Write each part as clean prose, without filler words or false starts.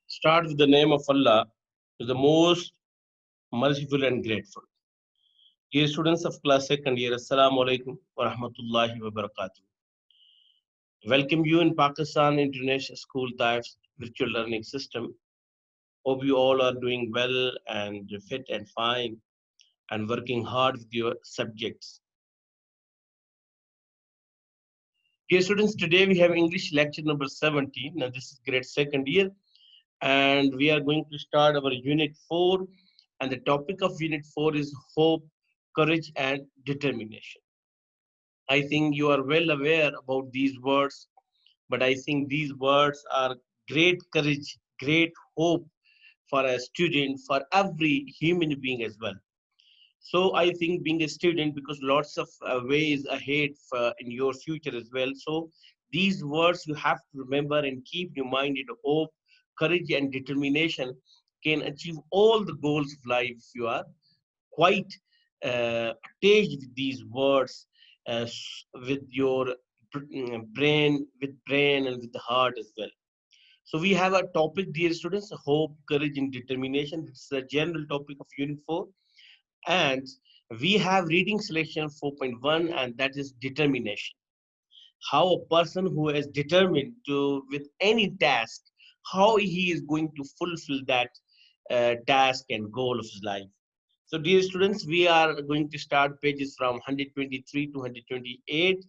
Start with the name of Allah, who is the most merciful and grateful. Dear students of class second year, Assalamu alaikum wa rahmatullahi wa barakatuh. Welcome you in Pakistan International School Taif's virtual learning system. Hope you all are doing well and fit and fine and working hard with your subjects. Dear students, today we have English lecture number 17. Now this is grade second year and we are going to start our unit 4, and the topic of unit 4 is hope, courage and determination. I think you are well aware about these words, but I think these words are great courage, great hope for a student, for every human being as well. So I think being a student, because lots of ways ahead in your future as well. So these words you have to remember and keep your mind in hope, courage and determination can achieve all the goals of life if you are quite attached with these words, with your brain and with the heart as well. So we have a topic, dear students, hope, courage and determination. It's a general topic of unit 4, and we have reading selection 4.1, and that is determination. How a person who is determined to with any task, how he is going to fulfill that task and goal of his life. So dear students, we are going to start pages from 123 to 128,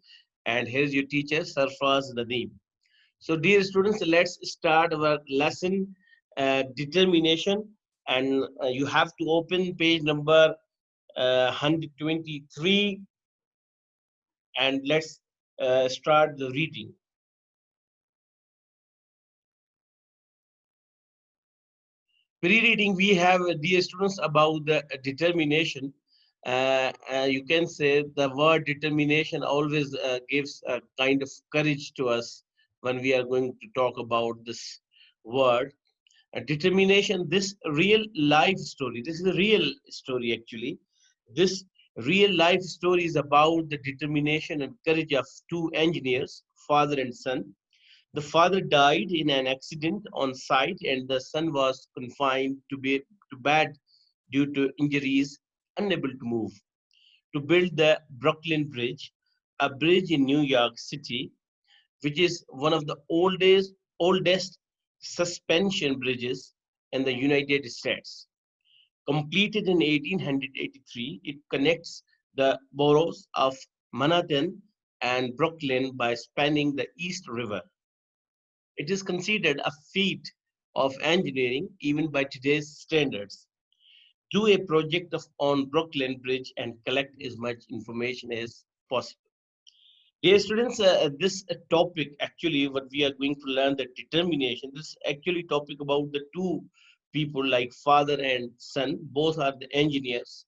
and here's your teacher Sarfraz Nadeem. So dear students, let's start our lesson, determination, and you have to open page number 123, and let's start the reading. Pre-reading, we have, dear students, about the determination. You can say the word determination always gives a kind of courage to us when we are going to talk about this word. Determination, this real life story, this is a real story actually. This real life story is about the determination and courage of two engineers, father and son. The father died in an accident on site, and the son was confined to bed due to injuries, unable to move. To build the Brooklyn Bridge, a bridge in New York City, which is one of the oldest suspension bridges in the United States. Completed in 1883, it connects the boroughs of Manhattan and Brooklyn by spanning the East River. It is considered a feat of engineering even by today's standards. Do a project on Brooklyn Bridge and collect as much information as possible. Dear students, this topic actually what we are going to learn, the determination. This actually topic about the two people like father and son. Both are the engineers,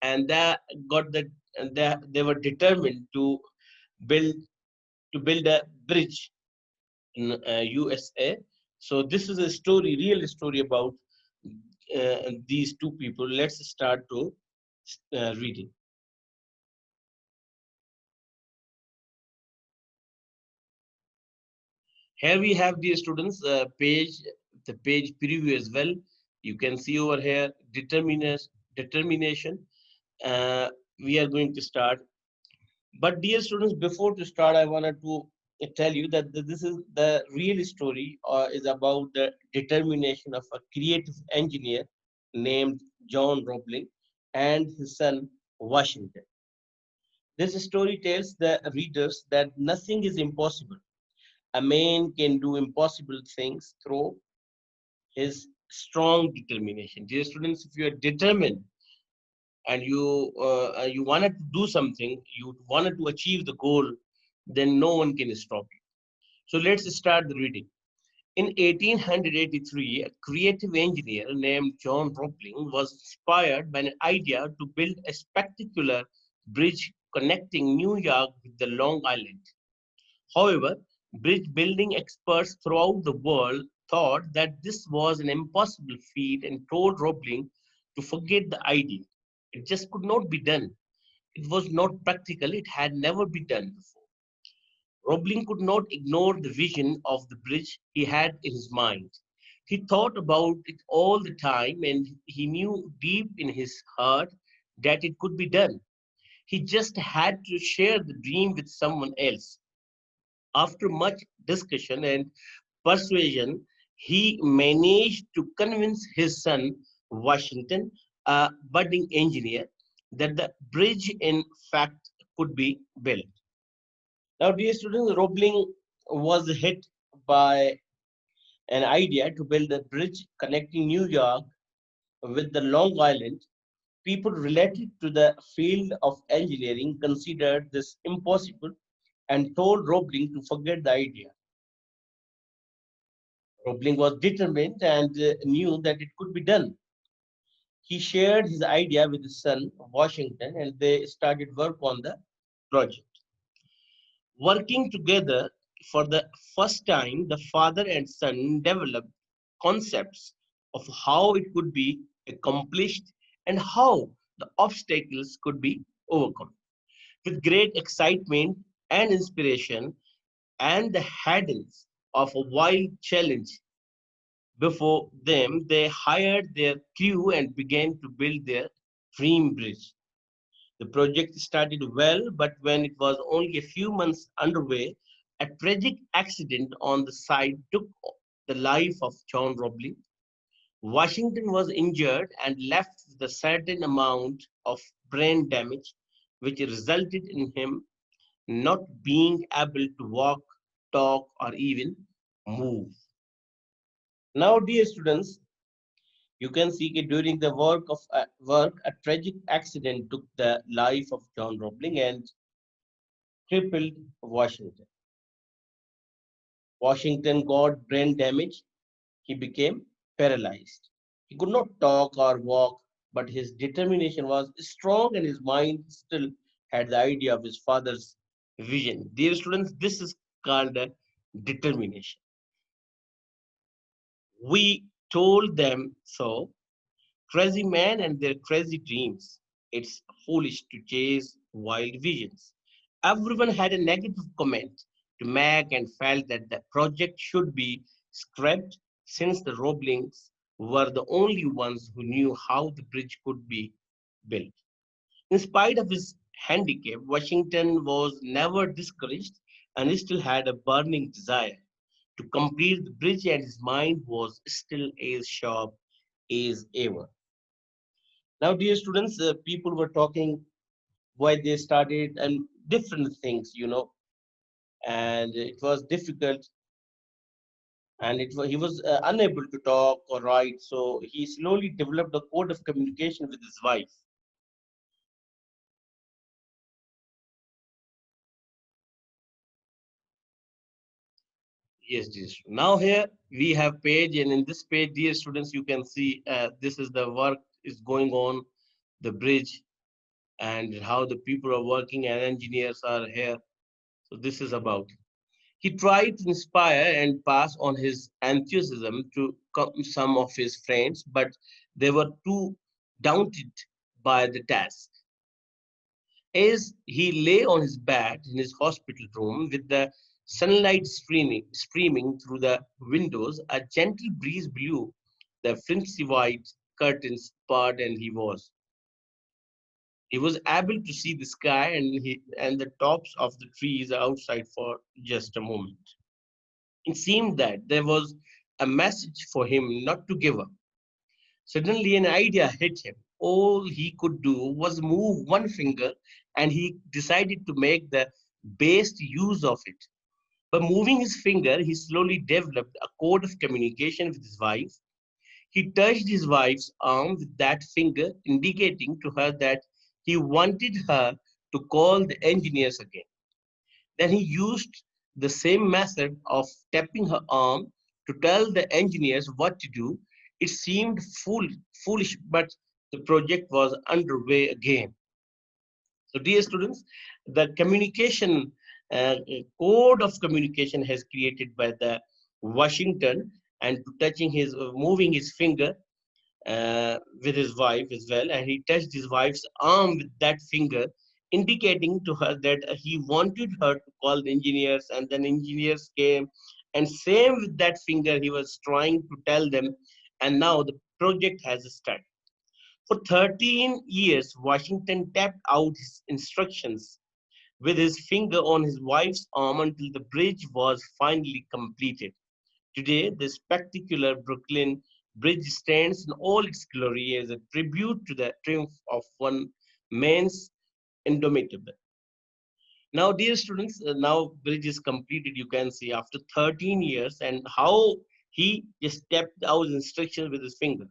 and they were determined to build build a bridge in USA. So this is a story, real story about these two people. Let's start to reading. Here we have the students the page preview as well. You can see over here determination. Uh, we are going to start. But dear students, before to start, I wanted to tell you that this is the real story is about the determination of a creative engineer named John Roebling and his son Washington. This story tells the readers that nothing is impossible. A man can do impossible things through his strong determination. Dear students, if you are determined and you wanted to do something, you wanted to achieve the goal, then no one can stop you. So let's start the reading. In 1883, a creative engineer named John Roebling was inspired by an idea to build a spectacular bridge connecting New York with the Long Island. However, bridge building experts throughout the world thought that this was an impossible feat and told Roebling to forget the idea. It just could not be done. It was not practical, it had never been done before. Roebling could not ignore the vision of the bridge he had in his mind. He thought about it all the time and he knew deep in his heart that it could be done. He just had to share the dream with someone else. After much discussion and persuasion, he managed to convince his son, Washington, a budding engineer, that the bridge, in fact, could be built. Now, dear students, Roebling was hit by an idea to build a bridge connecting New York with the Long Island. People related to the field of engineering considered this impossible and told Roebling to forget the idea. Roebling was determined and knew that it could be done. He shared his idea with his son, Washington, and they started work on the project. Working together for the first time, the father and son developed concepts of how it could be accomplished and how the obstacles could be overcome. With great excitement and inspiration and the hurdles of a wild challenge before them, they hired their crew and began to build their dream bridge. The project started well, but when it was only a few months underway, a tragic accident on the site took the life of John Robley. Washington was injured and left with a certain amount of brain damage, which resulted in him not being able to walk, talk, or even move. Now, dear students, you can see that during the work, a tragic accident took the life of John Roebling and crippled Washington. Washington got brain damage. He became paralyzed. He could not talk or walk, but his determination was strong and his mind still had the idea of his father's vision. Dear students, this is called a determination. We told them so. Crazy men and their crazy dreams. It's foolish to chase wild visions. Everyone had a negative comment to make and felt that the project should be scrapped since the Roblings were the only ones who knew how the bridge could be built. In spite of his handicap, Washington was never discouraged and he still had a burning desire to complete the bridge, and his mind was still as sharp as ever. Now, dear students, people were talking why they started and different things, and it was difficult, and he was unable to talk or write, so he slowly developed a code of communication with his wife. Yes, dear students. Now here we have page, and in this page, dear students, you can see this is the work is going on the bridge and how the people are working and engineers are here. So this is about. He tried to inspire and pass on his enthusiasm to some of his friends, but they were too daunted by the task. As he lay on his bed in his hospital room with the sunlight streaming through the windows, a gentle breeze blew the flimsy white curtains apart, and he was able to see the sky and the tops of the trees outside for just a moment. It seemed that there was a message for him not to give up. Suddenly, an idea hit him. All he could do was move one finger, and he decided to make the best use of it. By moving his finger, he slowly developed a code of communication with his wife. He touched his wife's arm with that finger, indicating to her that he wanted her to call the engineers again. Then he used the same method of tapping her arm to tell the engineers what to do. It seemed foolish, but the project was underway again. So, dear students, the communication code of communication has created by the Washington and touching moving his finger with his wife as well, and he touched his wife's arm with that finger, indicating to her that he wanted her to call the engineers, and then engineers came And same with that finger, he was trying to tell them. And now the project has started. For 13 years, Washington tapped out his instructions with his finger on his wife's arm until the bridge was finally completed. Today, the spectacular Brooklyn Bridge stands in all its glory as a tribute to the triumph of one man's indomitable. Now, dear students, now bridge is completed, you can see, after 13 years, and how he just tapped out instructions with his finger.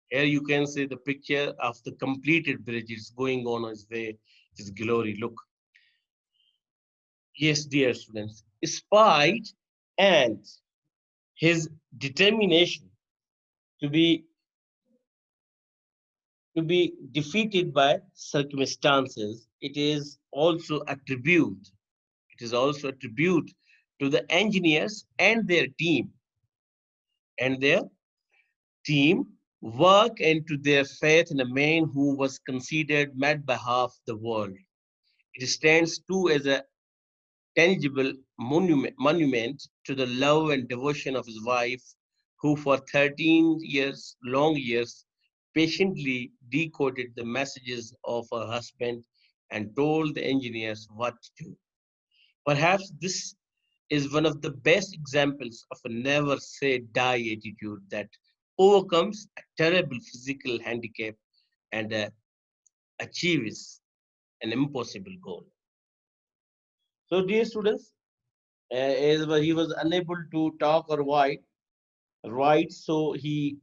Here you can see the picture of the completed bridge. It's going on its way, its glory. Look. Yes, dear students, spite and his determination to be to be defeated by circumstances, it is also a tribute to the engineers and their team work and to their faith in a man who was considered mad by half the world. It stands too as a tangible monument to the love and devotion of his wife, who for 13 years, long years, patiently decoded the messages of her husband and told the engineers what to do. Perhaps this is one of the best examples of a never say die attitude that overcomes a terrible physical handicap and achieves an impossible goal. So, dear students, as he was unable to talk or write, so he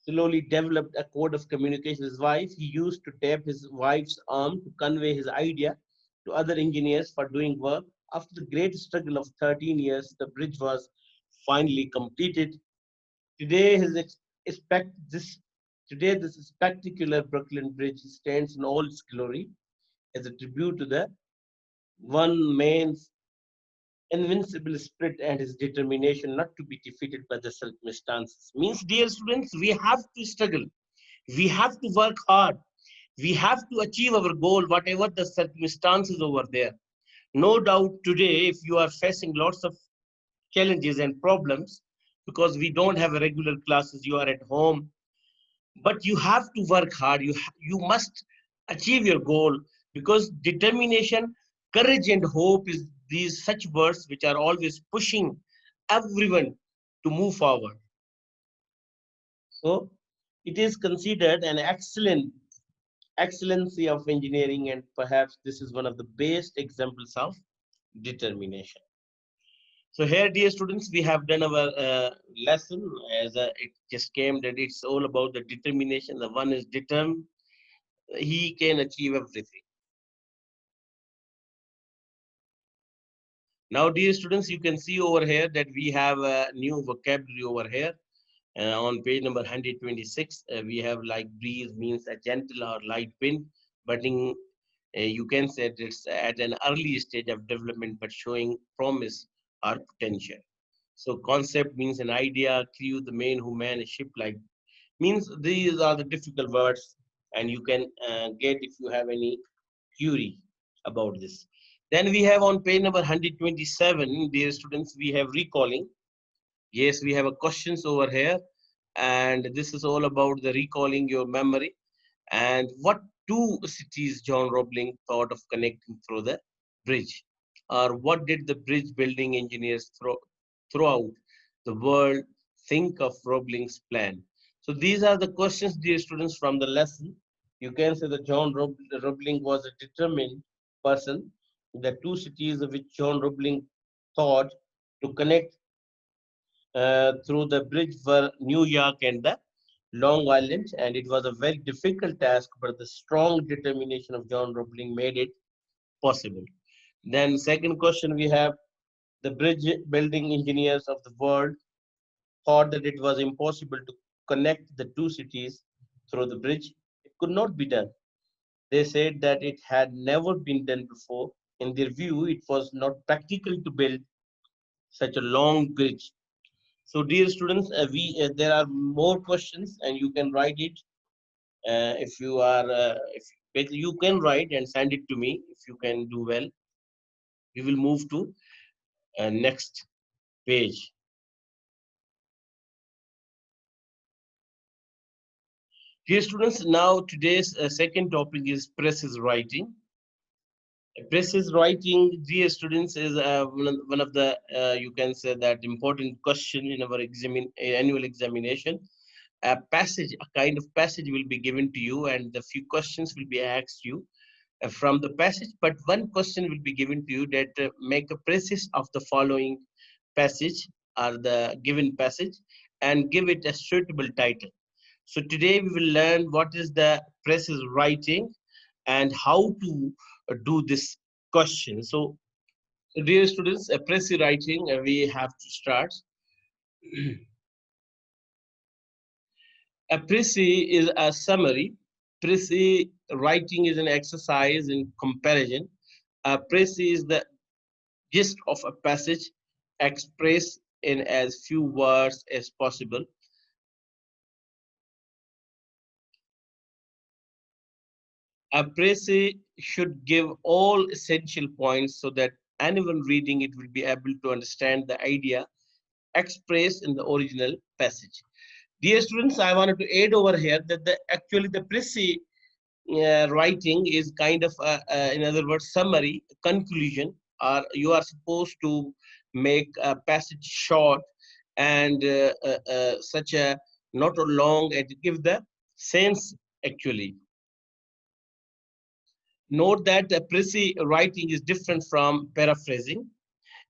slowly developed a code of communication. His wife, he used to tap his wife's arm to convey his idea to other engineers for doing work. After the great struggle of 13 years, the bridge was finally completed. Today, his expect this today this spectacular Brooklyn Bridge stands in all its glory as a tribute to the one man's invincible spirit and his determination not to be defeated by the circumstances. Means, dear students, we have to struggle. We have to work hard. We have to achieve our goal, whatever the circumstances over there. No doubt today, if you are facing lots of challenges and problems, because we don't have regular classes, you are at home, but you have to work hard. You must achieve your goal because determination, courage, and hope is these such words which are always pushing everyone to move forward. So it is considered an excellency of engineering, and perhaps this is one of the best examples of determination. So here, dear students, we have done our lesson as it just came that it's all about the determination. The one is determined, he can achieve everything. Now, dear students, you can see over here that we have a new vocabulary over here. On page number 126, we have like breeze means a gentle or light wind, but you can say that it's at an early stage of development, but showing promise or potential. So concept means an idea, crew, the man who man a ship like means these are the difficult words, and you can get if you have any query about this. Then we have on page number 127, dear students, we have recalling. Yes, we have a questions over here, and this is all about the recalling your memory. And what two cities John Roebling thought of connecting through the bridge? Or what did the bridge building engineers throughout the world think of Roebling's plan? So these are the questions, dear students, from the lesson. You can say that John Roebling was a determined person. The two cities which John Roebling thought to connect through the bridge were New York and the Long Island, and it was a very difficult task, but the strong determination of John Roebling made it possible. Then, second question we have the bridge building engineers of the world thought that it was impossible to connect the two cities through the bridge. It could not be done. They said that it had never been done before. In their view, it was not practical to build such a long bridge. So, dear students, there are more questions, and you can write it if you are. You can write and send it to me. If you can do well, we will move to next page. Dear students, now today's second topic is Precis Writing. Precis Writing, dear students, is one of the, you can say that important question in our annual examination. A passage, a kind of passage will be given to you, and the few questions will be asked you from the passage, but one question will be given to you that make a precis of the following passage or the given passage and give it a suitable title. So today we will learn what is the precis writing and how to do this question. So dear students, a precis writing, we have to start. A precis is a summary. Precis writing is an exercise in comparison. A precis is the gist of a passage expressed in as few words as possible. A précis should give all essential points so that anyone reading it will be able to understand the idea expressed in the original passage. Dear students, I wanted to add over here that actually the précis writing is kind of, in other words, summary, conclusion, or you are supposed to make a passage short and such a not long and give the sense actually. Note that the precis writing is different from paraphrasing.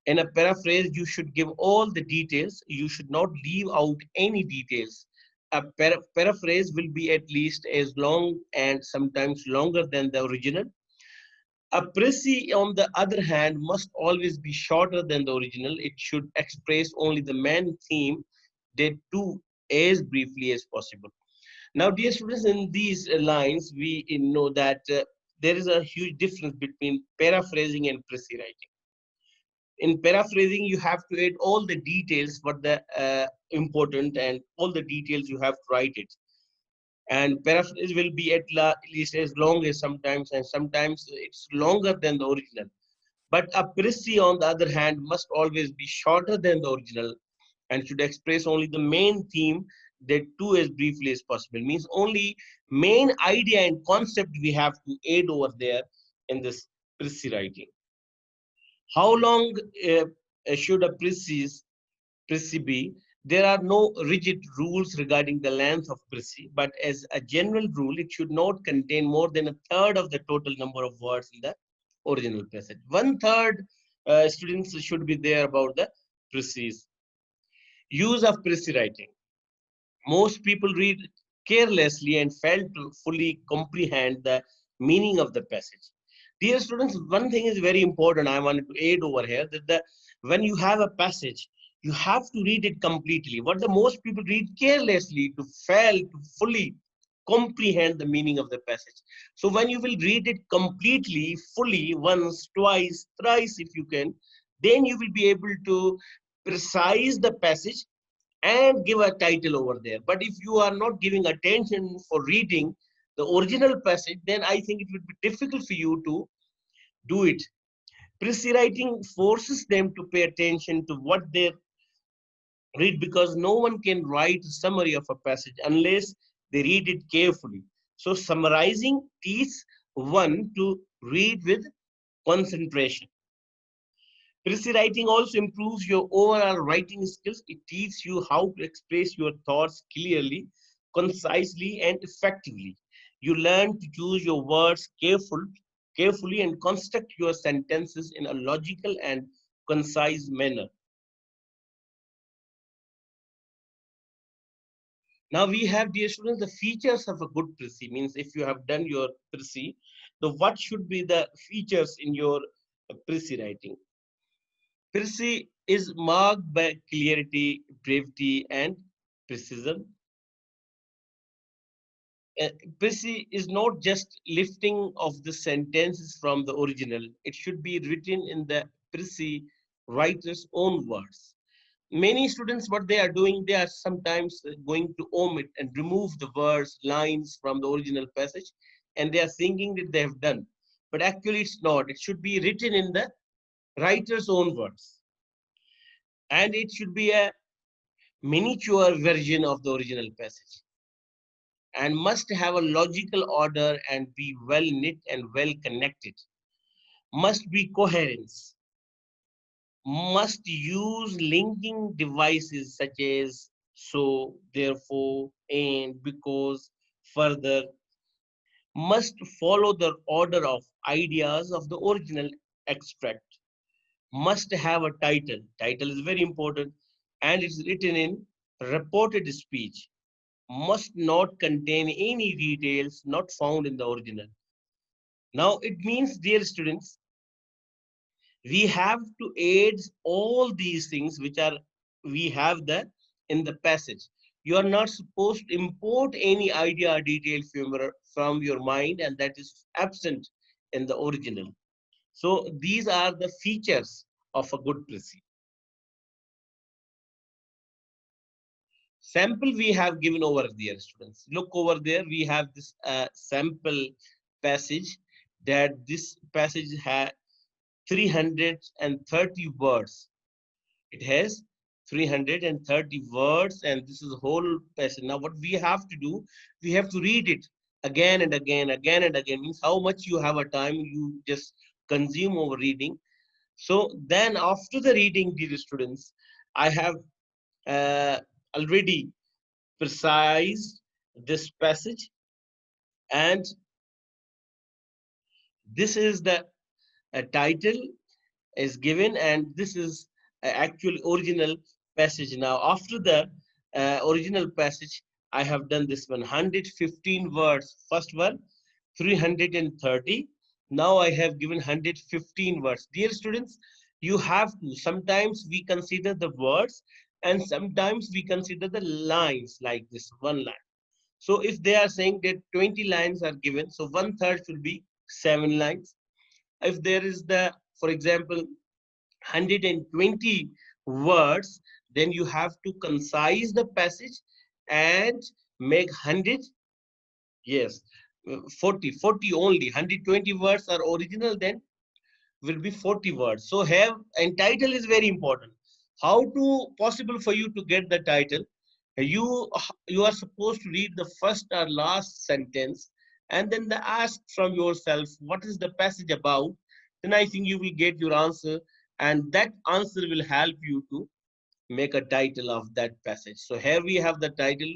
In a paraphrase, you should give all the details. You should not leave out any details. A paraphrase will be at least as long and sometimes longer than the original. A précis, on the other hand, must always be shorter than the original. It should express only the main theme, that too as briefly as possible. Now, dear students, in these lines, we know that there is a huge difference between paraphrasing and précis writing. In paraphrasing, you have to add all the details, what the important and all the details you have to write it. And paraphrase will be at least as long as sometimes, and sometimes it's longer than the original. But a précis, on the other hand, must always be shorter than the original and should express only the main theme, that too as briefly as possible. Means only main idea and concept we have to add over there in this précis writing. How long should a précis be? There are no rigid rules regarding the length of précis, but as a general rule, it should not contain more than a third of the total number of words in the original passage. One third students should be there about the précis. Use of précis writing. Most people read carelessly and fail to fully comprehend the meaning of the passage. Dear students, one thing is very important I wanted to add over here, that when you have a passage, you have to read it completely. What the most people read carelessly to fail to fully comprehend the meaning of the passage. So when you will read it completely, fully, once, twice, thrice if you can, then you will be able to precise the passage and give a title over there. But if you are not giving attention for reading the original passage, then I think it would be difficult for you to do it. Précis writing forces them to pay attention to what they read, because no one can write a summary of a passage unless they read it carefully. So summarizing teaches one to read with concentration. Precis writing also improves your overall writing skills. It teaches you how to express your thoughts clearly, concisely, and effectively. You learn to choose your words carefully and construct your sentences in a logical and concise manner. Now we have, dear students, the features of a good precis. Means if you have done your precis, so what should be the features in your precis writing? Precis is marked by clarity, brevity, and precision. Uh, Precis is not just lifting of the sentences from the original. It should be written in the precis writer's own words. Many students, what they are doing, they are sometimes going to omit and remove the words, lines from the original passage. and they are thinking that they have done. But actually, it's not. It should be written in the writer's own words. And it should be a miniature version of the original passage and must have a logical order and be well knit and well connected. Must be coherence. Must use linking devices such as so, therefore, and because, further. Must follow the order of ideas of the original extract. Must have a title. Title is very important and it's written in reported speech. Must not contain any details not found in the original. Now it means, dear students, we have to add all these things which are we have the in the passage. You are not supposed to import any idea or detail from your mind, and that is absent in the original. So these are the features of a good precis. Sample we have given over there, students. Look over there, we have this sample passage, that this passage has 330 words. It has 330 words, and this is the whole passage. Now, what we have to do, we have to read it again and again, again and again. Means how much you have a time you just consume over reading. So then, after the reading, dear students, I have uh, already precised this passage, and this is the title is given, and this is actual original passage. Now after the original passage, I have done this 115 words. First one 330. Now I have given 115 words. Dear students, you have to, sometimes we consider the words and sometimes we consider the lines, like this one line. So if they are saying that 20 lines are given, so one third should be 7 lines. If there is the, for example, 120 words, then you have to concise the passage and make 100, yes, 40 only. 120 words are original, then will be 40 words. So have, and title is very important. How to possible for you to get the title? You are supposed to read the first or last sentence and then ask from yourself what is the passage about. Then I think you will get your answer, and that answer will help you to make a title of that passage. So here we have the title,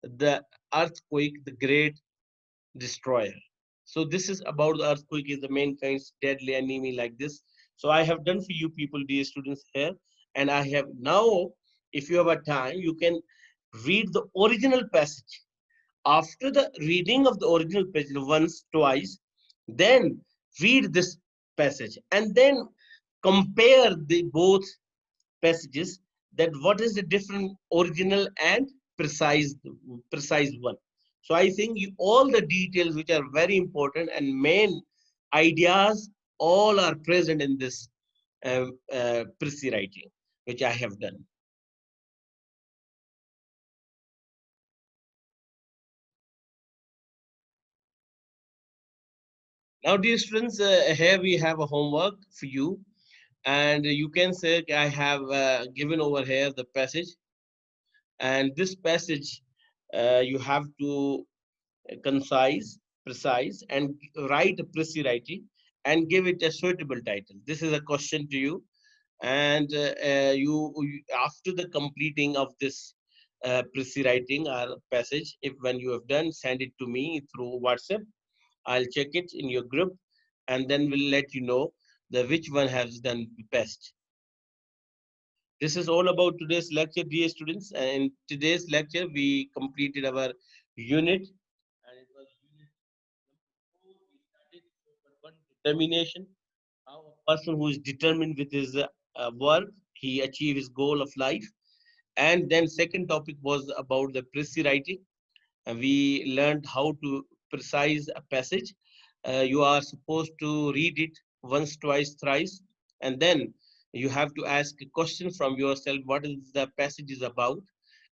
the earthquake, the great destroyer. So this is about the earthquake is the mankind's deadly enemy, like this. So I have done for you people, dear students, here, and I have now, if you have a time, you can read the original passage. After the reading of the original passage once, twice, then read this passage and then compare the both passages, that what is the different original and precise one. So I think all the details which are very important and main ideas all are present in this Precis writing which I have done. Now dear students, here we have a homework for you, and you can say I have given over here the passage, and this passage you have to concise, precise, and write Precis writing and give it a suitable title. This is a question to you, and after the completing of this Precis writing or passage, if when you have done, send it to me through WhatsApp. I'll check it in your group, and then we'll let you know the which one has done best. This is all about today's lecture, dear students. And in today's lecture, we completed our unit, and it was unit number 4. We started with one, determination. How a person who is determined with his work, he achieve his goal of life. And then second topic was about the Precis writing, and we learned how to precise a passage. You are supposed to read it once, twice, thrice, and then you have to ask a question from yourself, what is the passage is about,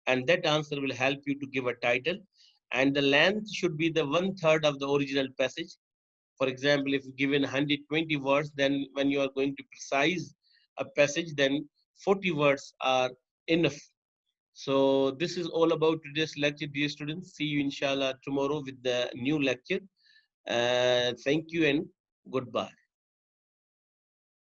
and that answer will help you to give a title. and the length should be the 1/3 of the original passage. For example, if given 120 words, then when you are going to precise a passage, then 40 words are enough. So this is all about today's lecture, dear students. See you inshallah tomorrow with the new lecture. Thank you and goodbye.